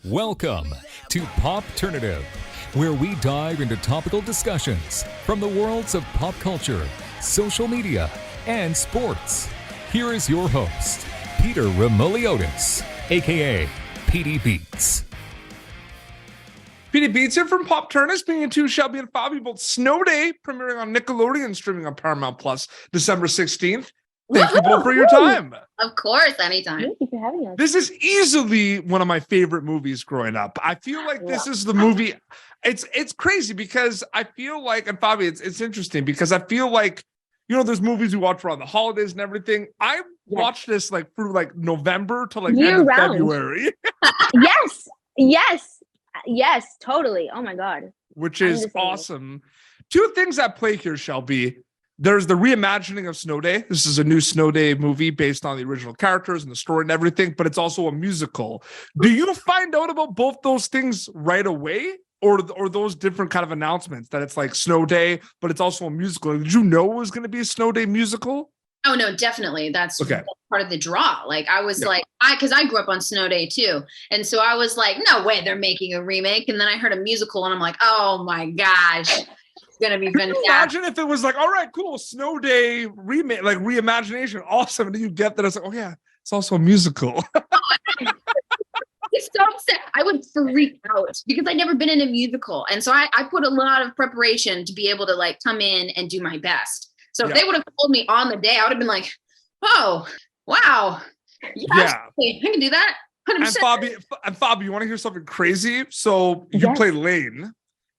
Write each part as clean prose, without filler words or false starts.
Welcome to Popternative, where we dive into topical discussions from the worlds of pop culture, social media, and sports. Here is your host, Peter Remoliotis, aka PD Beats. PD Beats here from Popternative, bringing to Shelby and Fabi, both Snow Day, premiering on Nickelodeon, streaming on Paramount Plus December 16th. Thank you both for your time. Of course, anytime. Thank you for having us. This is easily one of my favorite movies growing up. I feel like this is the movie. It's crazy because I feel like, and Fabi, it's interesting because I feel like, you know, there's movies we watch around the holidays and everything. I watched this like through like November to like end of February. Yes, totally. Oh my God. Which is awesome. Two things at play here, Shelby. There's the reimagining of Snow Day. This is a new Snow Day movie based on the original characters and the story and everything, but it's also a musical. Do you find out about both those things right away? Or those different kind of announcements that it's like Snow Day, but it's also a musical? Did you know it was going to be a Snow Day musical? Oh, no, definitely. That's part of the draw. Like, I was because I grew up on Snow Day too. And so I was like, no way they're making a remake. And then I heard a musical and I'm like, oh my gosh. Gonna be fantastic. Imagine if it was like, all right, cool, Snow Day remake, like reimagination, awesome. And then you get that it's like, oh yeah, it's also a musical. It's so sad. I would freak out because I'd never been in a musical, and so I put a lot of preparation to be able to like come in and do my best. So if they would have told me on the day, I would have been like, oh wow, I can do that. 100%. And Fabi, you want to hear something crazy? So you play Lane,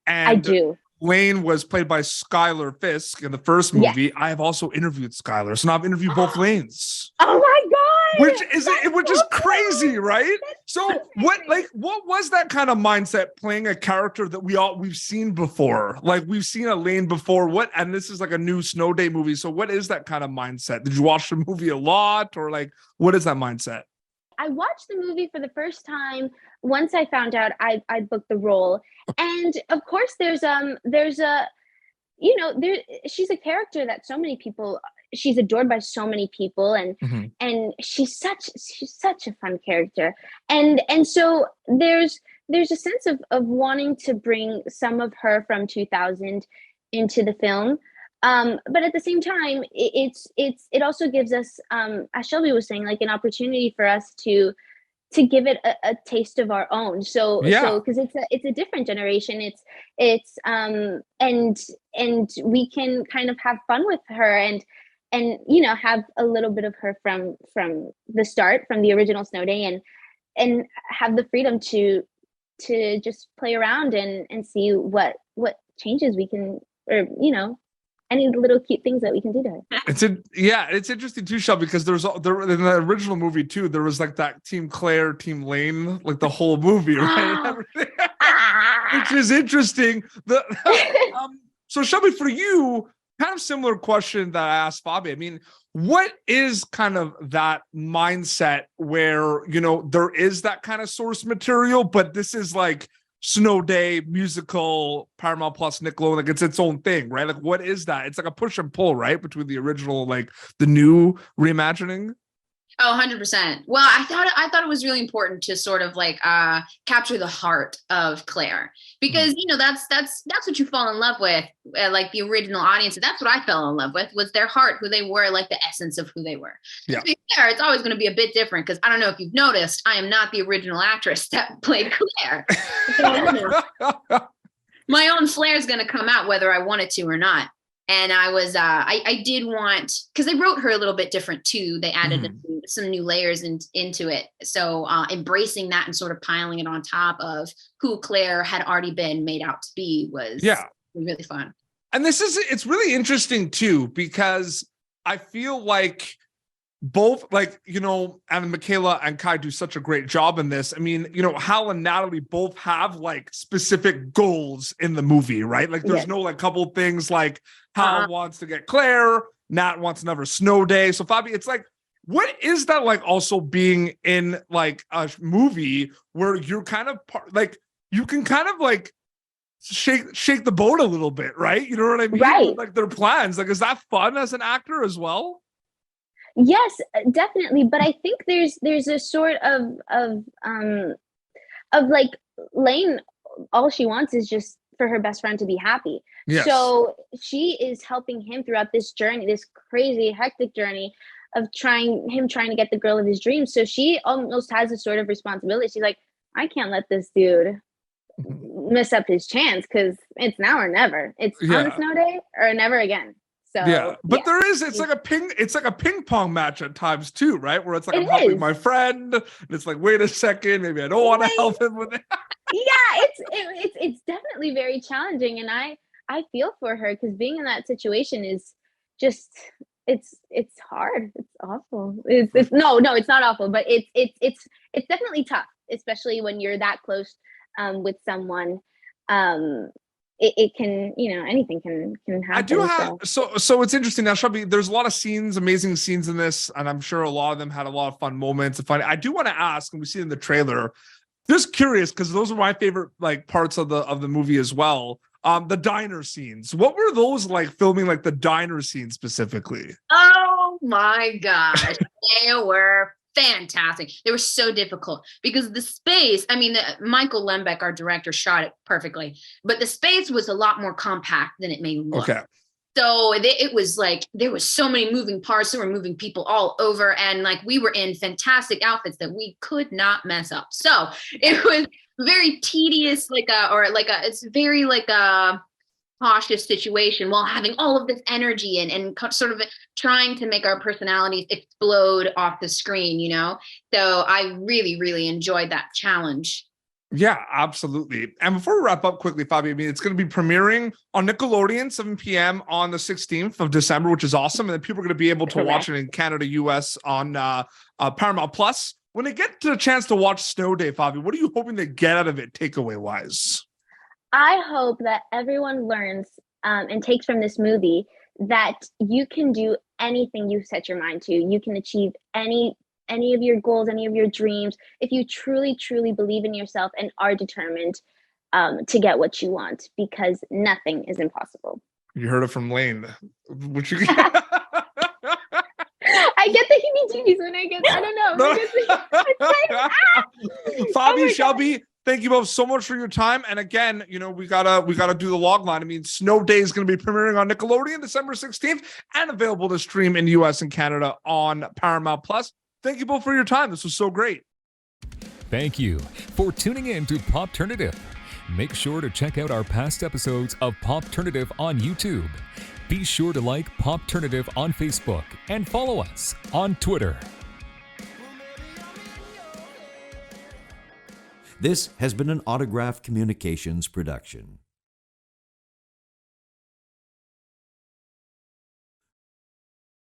and I do. Lane was played by Skylar Fisk in the first movie. Yes. I have also interviewed Skylar, so now I've interviewed both Lanes. Oh my God! Which is crazy, right? So what was that kind of mindset playing a character that we've seen before? Like we've seen a Lane before. And this is like a new Snow Day movie. So what is that kind of mindset? Did you watch the movie a lot, or like what is that mindset? I watched the movie for the first time once I found out I booked the role. And of course there's she's a character that so many people, she's adored by so many people, and she's such a fun character. And so there's a sense of wanting to bring some of her from 2000 into the film. But at the same time, it also gives us, as Shelby was saying, like an opportunity for us to give it a taste of our own. So because it's a different generation, and we can kind of have fun with her and have a little bit of her from the start, from the original Snow Day, and have the freedom to just play around and see what changes we can, or any little cute things that we can do to her. It's interesting too, Shelby, because there in the original movie too, there was like that Team Claire, Team Lane, like the whole movie, right? Which is interesting. So Shelby, for you, kind of similar question that I asked Fabi. I mean, what is kind of that mindset where, there is that kind of source material, but this is like Snow Day musical, Paramount Plus, Nickelodeon, like it's its own thing, right? Like what is that? It's like a push and pull, right? Between the original, like the new reimagining. Oh, 100%. Well, I thought it was really important to sort of like capture the heart of Claire, because that's what you fall in love with, like the original audience. And that's what I fell in love with, was their heart, who they were, like the essence of who they were. Yeah. To be fair, it's always going to be a bit different because I don't know if you've noticed, I am not the original actress that played Claire. So, my own flair is going to come out whether I want it to or not. And I was, I did want, because they wrote her a little bit different too. They added some new layers into it. So embracing that and sort of piling it on top of who Claire had already been made out to be was really fun. And it's really interesting too, because I feel like both, like, and Michaela and Kai do such a great job in this. I mean, Hal and Natalie both have like specific goals in the movie, right? Like there's no like couple things like Hal wants to get Claire, Nat wants another Snow Day. So Fabi, it's like, what is that like also being in like a movie where you're kind of like, you can kind of like shake the boat a little bit, right? You know what I mean? Right. Like their plans. Like, is that fun as an actor as well? Yes, definitely. But I think there's a sort of of like Lane, all she wants is just for her best friend to be happy. Yes. So she is helping him throughout this journey, this crazy, hectic journey of trying to get the girl of his dreams. So she almost has a sort of responsibility. She's like, I can't let this dude miss up his chance, because it's now or never. It's on the snow day or never again. So yeah, but there is, it's like a ping pong match at times too, right? Where it's like, I'm helping my friend, and it's like, wait a second, maybe I don't want to help him with it. Yeah, it's definitely very challenging, and I feel for her, because being in that situation is just it's hard. It's awful. It's no, it's not awful, but it's definitely tough, especially when you're that close with someone. It can, anything can happen. I do have so it's interesting now, Shelby. There's a lot of scenes, amazing scenes in this, and I'm sure a lot of them had a lot of fun moments. I do want to ask, and we see it in the trailer. Just curious, because those are my favorite like parts of the movie as well. The diner scenes. What were those like, filming like the diner scene specifically? Oh my gosh, they were fantastic. They were so difficult because the space, I mean, Michael Lembeck, our director, shot it perfectly, but the space was a lot more compact than it may look. Okay. So it was like, there was so many moving parts. There were moving people all over. And like, we were in fantastic outfits that we could not mess up. So it was very tedious, it's very like a cautious situation while having all of this energy and sort of trying to make our personalities explode off the screen, So I really, really enjoyed that challenge. Yeah, absolutely. And before we wrap up quickly, Fabi, I mean, it's going to be premiering on Nickelodeon, 7 p.m. on the 16th of December, which is awesome. And then people are going to be able to watch it in Canada, US on Paramount Plus. When they get to a chance to watch Snow Day, Fabi, what are you hoping to get out of it takeaway-wise? I hope that everyone learns and takes from this movie that you can do anything you set your mind to. You can achieve any of your goals, any of your dreams, if you truly, truly believe in yourself and are determined to get what you want, because nothing is impossible. You heard it from Lane. Which you I get the heebie-jeebies when I don't know. Fabi, Shelby, thank you both so much for your time. And again, we gotta do the log line. I mean, Snow Day is going to be premiering on Nickelodeon December 16th and available to stream in US and Canada on Paramount Plus. Thank you both for your time. This was so great. Thank you for tuning in to Popternative. Make sure to check out our past episodes of Popternative on YouTube. Be sure to like Popternative on Facebook and follow us on Twitter. This has been an Autograph Communications production.